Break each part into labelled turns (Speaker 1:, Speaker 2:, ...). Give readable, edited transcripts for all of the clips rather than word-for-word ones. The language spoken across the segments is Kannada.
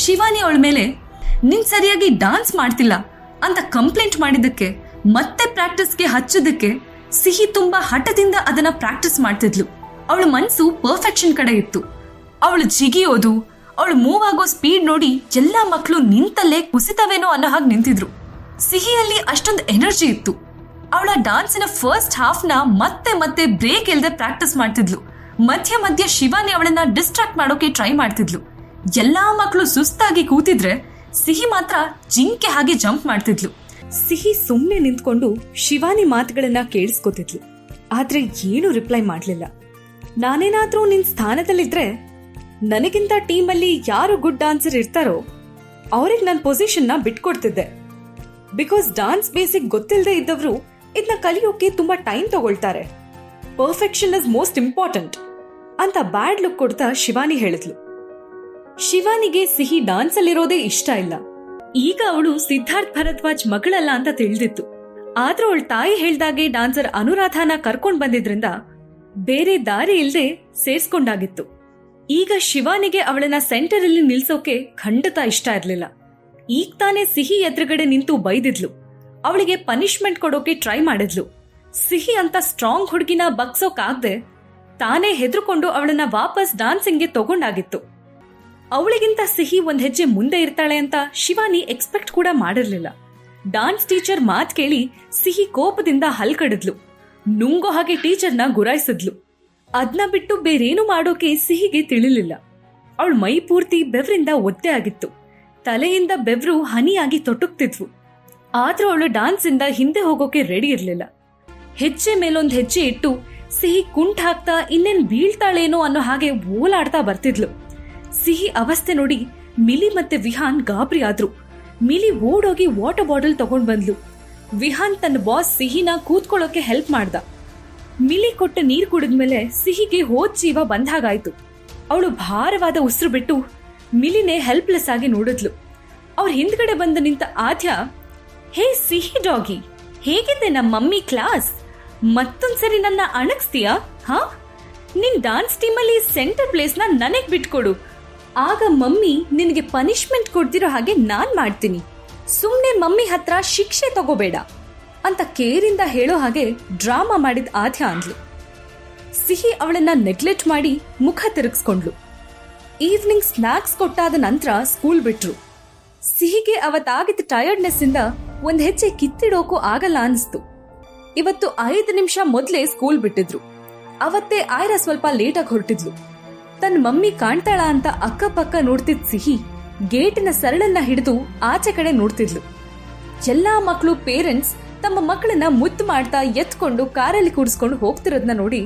Speaker 1: ಶಿವಾನಿ ಅವಳ ಮೇಲೆ ನೀನ್ ಸರಿಯಾಗಿ ಡಾನ್ಸ್ ಮಾಡ್ತಿಲ್ಲ ಅಂತ ಕಂಪ್ಲೇಂಟ್ ಮಾಡಿದ್ದಕ್ಕೆ ಮತ್ತೆ ಪ್ರಾಕ್ಟೀಸ್ಗೆ ಹಚ್ಚೋದಕ್ಕೆ ಸಿಹಿ ತುಂಬಾ ಹಠದಿಂದ ಅದನ್ನ ಪ್ರಾಕ್ಟೀಸ್ ಮಾಡ್ತಿದ್ಲು. ಅವಳ ಮನ್ಸು ಪರ್ಫೆಕ್ಷನ್ ಕಡೆ ಇತ್ತು. ಅವಳು ಜಿಗಿಯೋದು, ಅವಳು ಮೂವ್ ಆಗೋ ಸ್ಪೀಡ್ ನೋಡಿ ಎಲ್ಲಾ ಮಕ್ಕಳು ನಿಂತಲ್ಲೇ ಕುಸಿತವೇನೋ ಅನ್ನೋ ಹಾಗೆ ನಿಂತಿದ್ರು. ಸಿಹಿಯಲ್ಲಿ ಅಷ್ಟೊಂದು ಎನರ್ಜಿ ಇತ್ತು. ಅವಳ ಡಾನ್ಸಿನ ಫಸ್ಟ್ ಹಾಫ್ನ ಮತ್ತೆ ಮತ್ತೆ ಬ್ರೇಕ್ ಇಲ್ಲದೆ ಪ್ರಾಕ್ಟೀಸ್ ಮಾಡ್ತಿದ್ಲು. ಮಧ್ಯ ಮಧ್ಯ ಶಿವಾನಿ ಅವಳನ್ನ ಡಿಸ್ಟ್ರಾಕ್ಟ್ ಮಾಡೋಕೆ ಟ್ರೈ ಮಾಡ್ತಿದ್ಲು. ಎಲ್ಲಾ ಮಕ್ಕಳು ಸುಸ್ತಾಗಿ ಕೂತಿದ್ರೆ ಸಿಹಿ ಮಾತ್ರ ಜಿಂಕೆ ಹಾಗೆ ಜಂಪ್ ಮಾಡ್ತಿದ್ಲು.
Speaker 2: ಸಿಹಿ ಸುಮ್ನೆ ನಿಂತ್ಕೊಂಡು ಶಿವಾನಿ ಮಾತುಗಳನ್ನ ಕೇಳಿಸ್ಕೊತಿದ್ಲು. ಆದ್ರೆ ಏನು ರಿಪ್ಲೈ ಮಾಡ್ಲಿಲ್ಲ. ನಾನೇನಾದ್ರೂ ನಿನ್ ಸ್ಥಾನದಲ್ಲಿದ್ರೆ ನನಗಿಂತ ಟೀಮಲ್ಲಿ ಯಾರು ಗುಡ್ ಡಾನ್ಸರ್ ಇರ್ತಾರೋ ಅವ್ರಿಗೆ ನನ್ನ ಪೊಸಿಷನ್ ನ ಬಿಟ್ಕೊಡ್ತಿದ್ದೆ. ಬಿಕಾಸ್ ಡಾನ್ಸ್ ಬೇಸಿಕ್ ಗೊತ್ತಿಲ್ಲದೆ ಇದ್ದವರು ಇದನ್ನ ಕಲಿಯೋಕೆ ತುಂಬಾ ಟೈಮ್ ತಗೊಳ್ತಾರೆ. ಪರ್ಫೆಕ್ಷನ್ ಇಸ್ ಮೋಸ್ಟ್ ಇಂಪಾರ್ಟೆಂಟ್ ಅಂತ ಬ್ಯಾಡ್ ಲುಕ್ ಕೊಡ್ತಾ ಶಿವಾನಿ ಹೇಳಿದ್ಲು. ಶಿವಾನಿಗೆ ಸಿಹಿ ಡಾನ್ಸ್ ಅಲ್ಲಿರೋದೇ ಇಷ್ಟ ಇಲ್ಲ. ಈಗ ಅವಳು ಸಿದ್ಧಾರ್ಥ್ ಭರದ್ವಾಜ್ ಮಗಳಲ್ಲ ಅಂತ ತಿಳಿದಿತ್ತು. ಆದ್ರೂ ಅವಳ ತಾಯಿ ಹೇಳ್ದಾಗೆ ಡಾನ್ಸರ್ ಅನುರಾಧಾನ ಕರ್ಕೊಂಡ್ ಬಂದಿದ್ರಿಂದ ಬೇರೆ ದಾರಿ ಇಲ್ದೆ ಸೇರ್ಸ್ಕೊಂಡಾಗಿತ್ತು. ಈಗ ಶಿವಾನಿಗೆ ಅವಳನ್ನ ಸೆಂಟರ್ ಅಲ್ಲಿ ನಿಲ್ಸೋಕೆ ಖಂಡಿತ ಇಷ್ಟ ಇರ್ಲಿಲ್ಲ. ಈಗ ತಾನೇ ಸಿಹಿ ಎದುರುಗಡೆ ನಿಂತು ಬೈದಿದ್ಲು. ಅವಳಿಗೆ ಪನಿಷ್ಮೆಂಟ್ ಕೊಡೋಕೆ ಟ್ರೈ ಮಾಡಿದ್ಲು. ಸಿಹಿ ಅಂತ ಸ್ಟ್ರಾಂಗ್ ಹುಡುಗಿನ ಬಗ್ಸೋಕಾಗ್ದೆ ತಾನೇ ಹೆದರ್ಕೊಂಡು ಅವಳನ್ನ ವಾಪಸ್ ಡಾನ್ಸಿಂಗ್ಗೆ ತಗೊಂಡಾಗಿತ್ತು. ಅವಳಿಗಿಂತ ಸಿಹಿ ಒಂದ್ ಹೆಜ್ಜೆ ಮುಂದೆ ಇರ್ತಾಳೆ ಅಂತ ಶಿವಾನಿ ಎಕ್ಸ್ಪೆಕ್ಟ್ ಕೂಡ ಮಾಡಿರ್ಲಿಲ್ಲ. ಡಾನ್ಸ್ ಟೀಚರ್ ಮಾತ್ ಕೇಳಿ ಸಿಹಿ ಕೋಪದಿಂದ ಹಲ್ಕಡಿದ್ಲು. ನುಂಗೋ ಹಾಗೆ ಟೀಚರ್ನ ಗುರಾಯಿಸಿದ್ಲು. ಅದ್ನ ಬಿಟ್ಟು ಬೇರೇನು ಮಾಡೋಕೆ ಸಿಹಿಗೆ ತಿಳಿಲಿಲ್ಲ. ಅವಳ ಮೈ ಪೂರ್ತಿ ಬೆವರಿಂದ ಒದ್ದೆ ಆಗಿತ್ತು. ತಲೆಯಿಂದ ಬೆವರು ಹನಿಯಾಗಿ ತೊಟುಕ್ತಿದ್ವು. ಆದ್ರೂ ಅವಳು ಡಾನ್ಸ್ ಇಂದ ಹಿಂದೆ ಹೋಗೋಕೆ ರೆಡಿ ಇರ್ಲಿಲ್ಲ. ಹೆಜ್ಜೆ ಮೇಲೊಂದ್ ಹೆಜ್ಜೆ ಇಟ್ಟು ಸಿಹಿ ಕುಂಟ್ ಹಾಕ್ತಾ ಇನ್ನೇನ್ ಬೀಳ್ತಾಳೇನೋ ಅನ್ನೋ ಹಾಗೆ ಓಲಾಡ್ತಾ ಬರ್ತಿದ್ಲು. ಸಿಹಿ ಅವಸ್ಥೆ ನೋಡಿ ಮಿಲಿ ಮತ್ತೆ ವಿಹಾನ್ ಗಾಬರಿ ಆದ್ರು. ಮಿಲಿ ಓಡೋಗಿ ವಾಟರ್ ಬಾಟಲ್ ತಗೊಂಡ್ ಬಂದ್ಲು. ವಿಹಾನ್ ತನ್ನ ಬಾಸ್ ಸಿಹಿನ ಕೂತ್ಕೊಳ್ಳೋಕೆ ಹೆಲ್ಪ್ ಮಾಡ್ದ. ಮಿಲಿ ಕೊಟ್ಟ ನೀರ್ ಕುಡಿದ್ಮೇಲೆ ಸಿಹಿಗೆ ಹೋದ್ ಜೀವ ಬಂದಾಗಾಯ್ತು. ಅವಳು ಭಾರವಾದ ಉಸಿರು ಬಿಟ್ಟು ಮಿಲಿನೇ ಹೆಲ್ಪ್ಲೆಸ್ ಆಗಿ ನೋಡಿದ್ಲು. ಅವ್ರ ಹಿಂದ್ಗಡೆ ಬಂದು ನಿಂತ ಆದ್ಯ, ಹೇ ಸಿಹಿ ಡಾಗಿ, ಹೇಗಿದೆ ನಮ್ಮ ಮಮ್ಮಿ ಕ್ಲಾಸ್? ಮತ್ತೊಂದ್ಸರಿ ನನ್ನ ಅಣಗಿಸ್ತೀಯಾ? ಹಾ, ನಿನ್ ಡಾನ್ಸ್ ಟೀಮಲ್ಲಿ ಸೆಂಟರ್ ಪ್ಲೇಸ್ ನ ನನಗ್ ಬಿಟ್ಕೊಡು. ಆಗ ಮಮ್ಮಿ ನಿನಗೆ ಪನಿಷ್ಮೆಂಟ್ ಕೊಡ್ತಿರೋ ಹಾಗೆ ನಾನ್ ಮಾಡ್ತೀನಿ. ಸುಮ್ನೆ ಮಮ್ಮಿ ಹತ್ರ ಶಿಕ್ಷೆ ತಗೋಬೇಡ ಅಂತ ಕೇರಿಂದ ಹೇಳೋ ಹಾಗೆ ಡ್ರಾಮಾ ಮಾಡಿದ ಆದ್ಯ ಅಂದ್ಲು. ಸಿಹಿ ಅವಳನ್ನ ನೆಗ್ಲೆಕ್ಟ್ ಮಾಡಿ ಮುಖ ತಿರುಗಿಸ್ಕೊಂಡ್ಲು. ಈವ್ನಿಂಗ್ ಸ್ನಾಕ್ಸ್ ಕೊಟ್ಟಾದ ನಂತರ ಸ್ಕೂಲ್ ಬಿಟ್ರು. ಸಿಹಿಗೆ ಅವತ್ತಾಗಿದ್ದ ಟಯರ್ಡ್ನೆಸ್ ಇಂದ ಒಂದ್ ಹೆಜ್ಜೆ ಕಿತ್ತಿಡೋಕು ಆಗಲ್ಲ ಅನಿಸ್ತು. ಇವತ್ತು 5 ನಿಮಿಷ ಮೊದ್ಲೇ ಸ್ಕೂಲ್ ಬಿಟ್ಟಿದ್ರು. ಅವತ್ತೇ ಆಯ್ರಾ ಸ್ವಲ್ಪ ಲೇಟಾಗಿ ಹೊರಟಿದ್ಲು. ತನ್ನ ಮಮ್ಮಿ ಕಾಣ್ತಾಳ ಅಂತ ಅಕ್ಕಪಕ್ಕ ನೋಡ್ತಿದ್ ಸಿಹಿ ಗೇಟಿನ ಸರಳನ್ನ ಹಿಡಿದು ಆಚೆ ಕಡೆ ನೋಡ್ತಿದ್ಲು. ಎಲ್ಲಾ ಮಕ್ಕಳು ಪೇರೆಂಟ್ಸ್ ತಮ್ಮ ಮಕ್ಕಳನ್ನ ಮುದ್ದು ಮಾಡ್ತಾ ಎತ್ಕೊಂಡು ಕಾರಲ್ಲಿ ಕೂಡಿಸ್ಕೊಂಡು ಹೋಗ್ತಿರೋದನ್ನ ನೋಡಿ,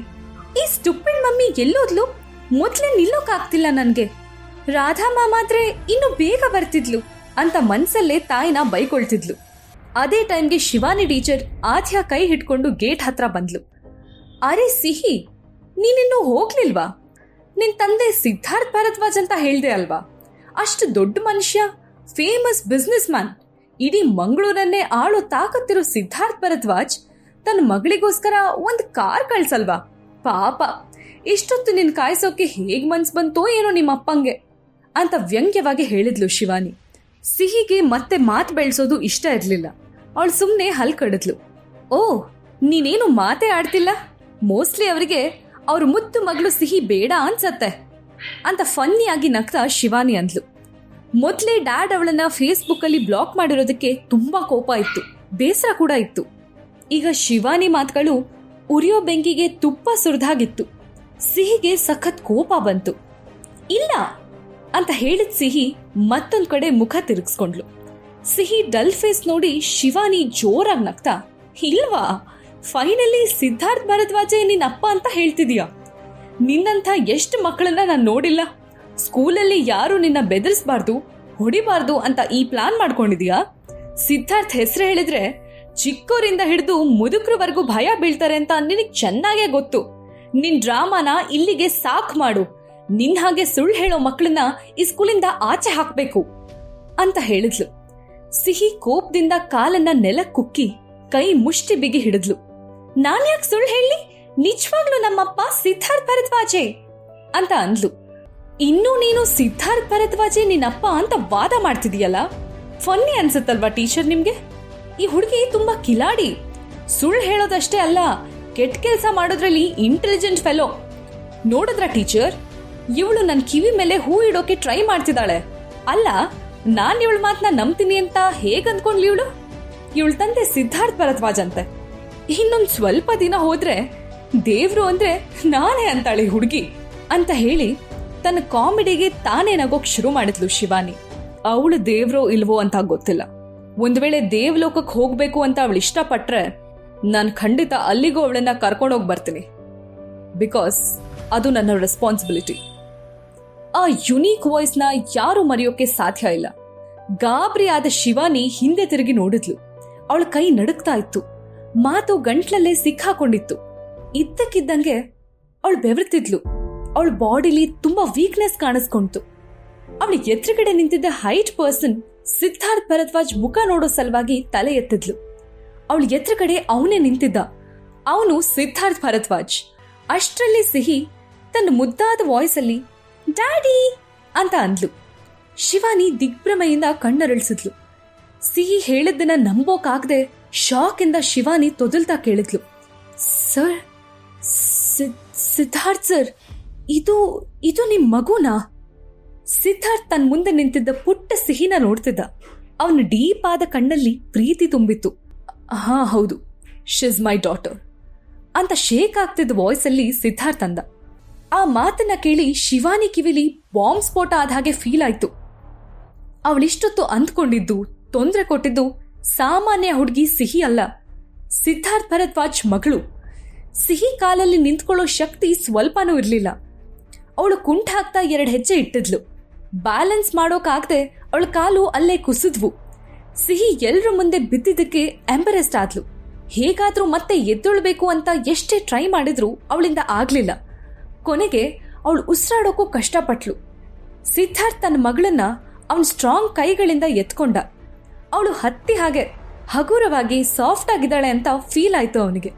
Speaker 2: ಈ ಸ್ಟುಪಿಡ್ ಮಮ್ಮಿ ಎಲ್ಲೋದ್ಲು? ಮೊದ್ಲೇ ನಿಲ್ಲೋಕಾಗ್ತಿಲ್ಲ ನನ್ಗೆ. ರಾಧಾ ಮಾತ್ರೆ ಇನ್ನು ಬೇಗ ಬರ್ತಿದ್ಲು ಅಂತ ಮನ್ಸಲ್ಲೇ ತಾಯಿನ ಬೈಕೊಳ್ತಿದ್ಲು. ಅದೇ ಟೈಮ್ಗೆ ಶಿವಾನಿ ಟೀಚರ್ ಆದ್ಯ ಕೈ ಹಿಡ್ಕೊಂಡು ಗೇಟ್ ಹತ್ರ ಬಂದ್ಲು. ಅರೆ ಸಿಹಿ, ನೀನಿನ್ನೂ ಹೋಗ್ಲಿಲ್ವಾ? ನಿನ್ ತಂದೆ ಸಿದ್ಧಾರ್ಥ್ ಭರದ್ವಾಜ್ ಅಂತ ಹೇಳ್ದೆ ಅಲ್ವಾ? ಅಷ್ಟು ದೊಡ್ಡ ಮನುಷ್ಯ, ಫೇಮಸ್ ಬಿಸ್ನೆಸ್ ಮ್ಯಾನ್, ಇಡೀ ಮಂಗಳೂರನ್ನೇ ಆಳೋ ತಾಕತ್ತಿರೋ ಸಿದ್ಧಾರ್ಥ್ ಭರದ್ವಾಜ್ ತನ್ನ ಮಗಳಿಗೋಸ್ಕರ ಒಂದ್ ಕಾರ್ ಕಳ್ಸಲ್ವಾ? ಪಾಪ, ಇಷ್ಟೊತ್ತು ನಿನ್ ಕಾಯಿಸೋಕೆ ಹೇಗ್ ಮನ್ಸ್ ಬಂತೋ ಏನೋ ನಿಮ್ಮಪ್ಪಂಗೆ ಅಂತ ವ್ಯಂಗ್ಯವಾಗಿ ಹೇಳಿದ್ಲು ಶಿವಾನಿ. ಸಿಹಿಗೆ ಮತ್ತೆ ಮಾತು ಬೆಳೆಸೋದು ಇಷ್ಟ ಇರ್ಲಿಲ್ಲ. ಅವಳು ಸುಮ್ನೆ ಹಲ್ ಕಡಿದ್ಲು. ಓ, ನೀನೇನು ಮಾತೇ ಆಡ್ತಿಲ್ಲ? ಮೋಸ್ಟ್ಲಿ ಅವರಿಗೆ ಅವ್ರ ಮುದ್ದು ಮಗಳು ಸಿಹಿ ಬೇಡ ಅನ್ಸತ್ತೆ ಅಂತ ಫನ್ನಿಯಾಗಿ ನಗ್ತಾ ಶಿವಾನಿ ಅಂದ್ಲು. ಮೊದ್ಲೇ ಡ್ಯಾಡ್ ಅವಳನ್ನ ಫೇಸ್ಬುಕ್ ಅಲ್ಲಿ ಬ್ಲಾಕ್ ಮಾಡಿರೋದಕ್ಕೆ ತುಂಬಾ ಕೋಪ ಇತ್ತು, ಬೇಸರ ಕೂಡ ಇತ್ತು. ಈಗ ಶಿವಾನಿ ಮಾತುಗಳು ಉರಿಯೋ ಬೆಂಕಿಗೆ ತುಪ್ಪ ಸುರಿದಾಗಿತ್ತು. ಸಿಹಿಗೆ ಸಖತ್ ಕೋಪ ಬಂತು. ಇಲ್ಲ ಅಂತ ಹೇಳಿದ ಸಿಹಿ ಮತ್ತೊಂದ್ ಕಡೆ ಮುಖ ತಿರುಗಿಸ್ಕೊಂಡ್ಲು. ಸಿಹಿ ಡಲ್ ಫೇಸ್ ನೋಡಿ ಶಿವಾನಿ ಜೋರಾಗಿ ನಗ್ತಾ, ಇಲ್ವಾ, ಫೈನಲಿ ಸಿದ್ಧಾರ್ಥ್ ಭರದ್ವಾಜೆ ನಿನ್ನ ಅಪ್ಪ ಅಂತ ಹೇಳ್ತಿದೀಯ? ನಿನ್ನಂಥ ಎಷ್ಟು ಮಕ್ಕಳನ್ನ ನಾನು ನೋಡಿಲ್ಲ. ಸ್ಕೂಲಲ್ಲಿ ಯಾರು ನಿನ್ನ ಬೆದರಿಸಬಾರ್ದು, ಹೊಡಿಬಾರ್ದು ಅಂತ ಈ ಪ್ಲಾನ್ ಮಾಡ್ಕೊಂಡಿದೀಯಾ? ಸಿದ್ಧಾರ್ಥ್ ಹೆಸರು ಹೇಳಿದ್ರೆ ಚಿಕ್ಕವರಿಂದ ಹಿಡಿದು ಮುದುಕರವರೆಗೂ ಭಯ ಬೀಳ್ತಾರೆ ಅಂತ ನಿನಗೆ ಚೆನ್ನಾಗೇ ಗೊತ್ತು. ನಿನ್ ಡ್ರಾಮಾನ ಇಲ್ಲಿಗೆ ಸಾಕ್ ಮಾಡು. ನಿನ್ ಹಾಗೆ ಸುಳ್ಳು ಹೇಳೋ ಮಕ್ಕಳನ್ನ ಈ ಸ್ಕೂಲಿಂದ ಆಚೆ ಹಾಕ್ಬೇಕು ಅಂತ ಹೇಳಿದ್ಲು. ಸಿಹಿ ಕೋಪದಿಂದ ಕಾಲನ್ನ ನೆಲ ಕುಕ್ಕಿ ಕೈ ಮುಷ್ಟಿ ಬಿಗಿ ಹಿಡಿದ್ಲು. ನಾನ್ಯಾಕೆ ಸುಳ್ಳು ಹೇಳಿ? ನಿಜವಾಗ್ಲೂ ನಮ್ಮಪ್ಪ ಸಿದ್ಧಾರ್ಥ್ ಭರದ್ವಾಜೆ ಅಂತ ಅಂದ್ಲು. ಇನ್ನು ನೀನು ಸಿದ್ಧಾರ್ಥ್ ಭರದ್ವಾಜೆ ನಿನ್ನಪ್ಪ ಅಂತ ವಾದ ಮಾಡ್ತಿದೀಯಲ್ಲ, ಫನ್ನಿ ಅನ್ಸುತ್ತಲ್ವಾ ಟೀಚರ್ ನಿಮ್ಗೆ? ಈ ಹುಡುಗಿ ತುಂಬಾ ಕಿಲಾಡಿ, ಸುಳ್ಳು ಹೇಳೋದಷ್ಟೇ ಅಲ್ಲ, ಕೆಟ್ಟ ಕೆಲಸ ಮಾಡೋದ್ರಲ್ಲಿ ಇಂಟೆಲಿಜೆಂಟ್ ಫೆಲೋ. ನೋಡಿದ್ರ ಟೀಚರ್, ಇವಳು ನನ್ನ ಕಿವಿ ಮೇಲೆ ಹೂ ಇಡೋಕೆ ಟ್ರೈ ಮಾಡ್ತಿದ್ದಾಳೆ. ಅಲ್ಲ, ನಾನ್ ಇವಳ ಮಾತನ್ನ ನಂಬ್ತೀನಿ ಅಂತ ಹೇಗ್ ಅಂದ್ಕೊಂಡ್ಲಿ ಇವಳು? ಇವಳ ತಂದೆ ಸಿದ್ಧಾರ್ಥ್ ಭರದ್ವಾಜ್ ಅಂತೆ. ಇನ್ನೊಂದ್ ಸ್ವಲ್ಪ ದಿನ ಹೋದ್ರೆ ದೇವ್ರು ಅಂದ್ರೆ ನಾನೇ ಅಂತಾಳೆ ಹುಡುಗಿ ಅಂತ ಹೇಳಿ ತನ್ನ ಕಾಮಿಡಿಗೆ ತಾನೇ ನಗೋಕ್ ಶುರು ಮಾಡಿದ್ಲು ಶಿವಾನಿ. ಅವಳು ದೇವ್ರೋ ಇಲ್ವೋ ಅಂತ ಗೊತ್ತಿಲ್ಲ. ಒಂದ್ ವೇಳೆ ದೇವ್ಲೋಕಕ್ಕೆ ಹೋಗ್ಬೇಕು ಅಂತ ಅವಳು ಇಷ್ಟಪಟ್ರೆ ನಾನು ಖಂಡಿತ ಅಲ್ಲಿಗೂ ಅವಳನ್ನ ಕರ್ಕೊಂಡೋಗಿ ಬರ್ತೀನಿ. ಬಿಕಾಸ್ ಅದು ನನ್ನ ರೆಸ್ಪಾನ್ಸಿಬಿಲಿಟಿ. ಆ ಯುನೀಕ್ ವಾಯ್ಸ್ನ ಯಾರು ಮರೆಯೋಕೆ ಸಾಧ್ಯ ಇಲ್ಲ. ಗಾಬರಿ ಆದ ಶಿವಾನಿ ಹಿಂದೆ ತಿರುಗಿ ನೋಡಿದ್ಲು. ಅವಳ ಕೈ ನಡುಕ್ತಾ ಇತ್ತು, ಮಾತು ಗಂಟ್ಲಲ್ಲೇ ಸಿಕ್ಕಾಕೊಂಡಿತ್ತು. ಇದ್ದಕ್ಕಿದ್ದಂಗೆ ಅವಳು ಬೆವರ್ತಿದ್ಲು. ಅವಳ ಬಾಡಿಲಿ ತುಂಬಾ ವೀಕ್ನೆಸ್ ಕಾಣಿಸ್ಕೊಂತು. ಅವಳ ಎದುರುಗಡೆ ನಿಂತಿದ್ದ ಹೈಟ್ ಪರ್ಸನ್ ಸಿದ್ಧಾರ್ಥ್ ಭರದ್ವಾಜ್ ಮುಖ ನೋಡೋ ಸಲುವಾಗಿ ತಲೆ ಎತ್ತಿದ್ಲು. ಅವಳ ಎದುರುಗಡೆ ಅವನೇ ನಿಂತಿದ್ದ. ಅವನು ಸಿದ್ಧಾರ್ಥ್ ಭರದ್ವಾಜ್. ಅಷ್ಟರಲ್ಲಿ ಸಿಹಿ ತನ್ನ ಮುದ್ದಾದ ವಾಯ್ಸ್ ಅಲ್ಲಿ ಡ್ಯಾಡಿ ಅಂತ ಅಂದ್ಲು. ಶಿವಾನಿ ದಿಗ್ಭ್ರಮೆಯಿಂದ ಕಣ್ಣರಳಿಸಿದ್ಲು. ಸಿಹಿ ಹೇಳಿದ್ದನ್ನ ನಂಬೋಕಾಗದೆ ಶಾಕ್ ಇಂದ ಶಿವಾನಿ ತೊದಲ್ತಾ ಕೇಳಿದ್ಲು, ಸರ್, ಸಿದ್ಧಾರ್ಥ್ ಸರ್, ಇದು ನಿಮ್ ಮಗುನಾ? ಸಿದ್ಧಾರ್ಥ್ ತನ್ನ ಮುಂದೆ ನಿಂತಿದ್ದ ಪುಟ್ಟ ಸಿಹಿನ ನೋಡ್ತಿದ್ದ. ಅವನ ಡೀಪ್ ಆದ ಕಣ್ಣಲ್ಲಿ ಪ್ರೀತಿ ತುಂಬಿತ್ತು. ಹಾ ಹೌದು, ಶಿಸ್ ಮೈ ಡಾಟರ್ ಅಂತ ಶೇಕ್ ಆಗ್ತಿದ್ದ ವಾಯ್ಸ್ ಅಲ್ಲಿ ಸಿದ್ಧಾರ್ಥ್ ಅಂದ. ಆ ಮಾತನ್ನ ಕೇಳಿ ಶಿವಾನಿ ಕಿವಿಲಿ ಬಾಂಬ್ ಸ್ಫೋಟ ಆದ ಹಾಗೆ ಫೀಲ್ ಆಯ್ತು. ಅವಳಿಷ್ಟೊತ್ತು ಅಂದ್ಕೊಂಡಿದ್ದು, ತೊಂದರೆ ಕೊಟ್ಟಿದ್ದು ಸಾಮಾನ್ಯ ಹುಡುಗಿ ಸಿಹಿ ಅಲ್ಲ, ಸಿದ್ಧಾರ್ಥ್ ಭರದ್ವಾಜ್ ಮಗಳು. ಸಿಹಿ ಕಾಲಲ್ಲಿ ನಿಂತ್ಕೊಳ್ಳೋ ಶಕ್ತಿ ಸ್ವಲ್ಪನೂ ಇರಲಿಲ್ಲ. ಅವಳು ಕುಂಠ ಹಾಕ್ತಾ 2 ಹೆಜ್ಜೆ ಇಟ್ಟಿದ್ಲು. ಬ್ಯಾಲೆನ್ಸ್ ಮಾಡೋಕಾಗದೆ ಅವಳ ಕಾಲು ಅಲ್ಲೇ ಕುಸಿದ್ವು. ಸಿಹಿ ಎಲ್ರ ಮುಂದೆ ಬಿದ್ದಿದ್ದಕ್ಕೆ ಎಂಬರೆಸ್ಟ್ ಆದ್ಲು. ಹೇಗಾದ್ರೂ ಮತ್ತೆ ಎದ್ದೊಳ್ಬೇಕು ಅಂತ ಎಷ್ಟೇ ಟ್ರೈ ಮಾಡಿದ್ರು ಅವಳಿಂದ ಆಗ್ಲಿಲ್ಲ. ಕೊನೆಗೆ ಅವಳು ಉಸಿರಾಡೋಕ್ಕೂ ಕಷ್ಟಪಟ್ಲು. ಸಿದ್ಧಾರ್ಥ್ ತನ್ನ ಮಗಳನ್ನ ಅವನ್ ಸ್ಟ್ರಾಂಗ್ ಕೈಗಳಿಂದ ಎತ್ಕೊಂಡ. ಅವಳು ಹತ್ತಿ ಹಾಗೆ ಹಗುರವಾಗಿ ಸಾಫ್ಟ್ ಆಗಿದ್ದಾಳೆ ಅಂತ ಫೀಲ್ ಆಯ್ತು ಅವನಿಗೆ.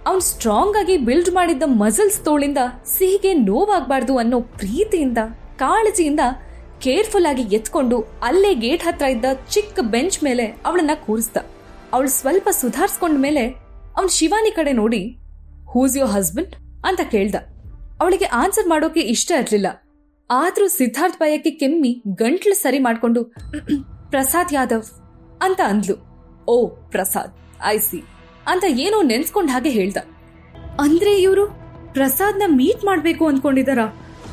Speaker 2: ಅವನ್ ಸ್ಟ್ರಾಂಗ್ ಆಗಿ ಬಿಲ್ಡ್ ಮಾಡಿದ್ದ ಮಸಲ್ಸ್ ತೋಳಿಂದ ಸಿಹಿಗೆ ನೋವಾಗಬಾರ್ದು ಅನ್ನೋ ಪ್ರೀತಿಯಿಂದ ಕಾಳಜಿಯಿಂದ ಕೇರ್ಫುಲ್ ಆಗಿ ಎತ್ಕೊಂಡು ಅಲ್ಲೇ ಗೇಟ್ ಹತ್ರ ಇದ್ದ ಚಿಕ್ಕ ಬೆಂಚ್ ಮೇಲೆ ಅವಳನ್ನ ಕೂರಿಸ್ದ. ಅವಳು ಸ್ವಲ್ಪ ಸುಧಾರಿಸ್ಕೊಂಡ ಮೇಲೆ ಅವನ್ ಶಿವಾನಿ ಕಡೆ ನೋಡಿ, ಹೂಸ್ ಯೋರ್ ಹಸ್ಬೆಂಡ್ ಅಂತ ಕೇಳ್ದ. ಅವಳಿಗೆ ಆನ್ಸರ್ ಮಾಡೋಕೆ ಇಷ್ಟ ಇರ್ಲಿಲ್ಲ. ಆದ್ರೂ ಸಿದ್ಧಾರ್ಥ್ ಭಯಕ್ಕೆ ಕೆಮ್ಮಿ ಗಂಟ್ಲು ಸರಿ ಮಾಡ್ಕೊಂಡು ಪ್ರಸಾದ್ ಯಾದವ್ ಅಂತ ಅಂದ್ಲು. ಓ ಪ್ರಸಾದ್, ಐ ಸಿ ಅಂತ ಏನೋ ನೆನ್ಸ್ಕೊಂಡ್ ಹಾಗೆ ಹೇಳ್ದ. ಅಂದ್ರೆ ಇವರು ಪ್ರಸಾದ್ನ ಮೀಟ್ ಮಾಡ್ಬೇಕು ಅನ್ಕೊಂಡಿದಾರ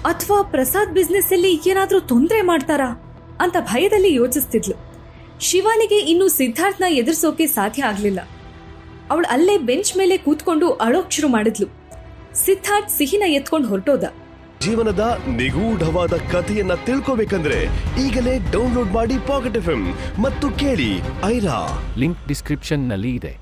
Speaker 2: ಅಥವಾ ಪ್ರಸಾದ್ ಬಿಸ್ನೆಸ್ ಅಲ್ಲಿ ಏನಾದ್ರೂ ತೊಂದರೆ ಮಾಡ್ತಾರಾ ಅಂತ ಭಯದಲ್ಲಿ ಯೋಚಿಸ್ತಿದ್ಲು. ಶಿವಾನಿಗೆ ಇನ್ನು ಸಿದ್ಧಾರ್ಥ್ನ ಎದುರಿಸೋಕೆ ಸಾಧ್ಯ ಆಗ್ಲಿಲ್ಲ. ಅವಳು ಅಲ್ಲೇ ಬೆಂಚ್ ಮೇಲೆ ಕೂತ್ಕೊಂಡು ಅಳೋಕ್ ಶುರು ಮಾಡಿದ್ಲು. ಸಿದ್ಧಾರ್ಥ್ ಸಿಹಿನ ಎತ್ಕೊಂಡು ಹೊರಟೋದ.
Speaker 3: ಜೀವನದ ನಿಗೂಢವಾದ ಕಥೆಯನ್ನ ತಿಳ್ಕೋಬೇಕಂದ್ರೆ ಈಗಲೇ ಡೌನ್ಲೋಡ್ ಮಾಡಿ ಪಾಕೆಟ್ FM ಮತ್ತು ಕೇಳಿ ಐರಾ.
Speaker 4: ಲಿಂಕ್ ಡಿಸ್ಕ್ರಿಪ್ಷನ್ ನಲ್ಲಿ ಇದೆ.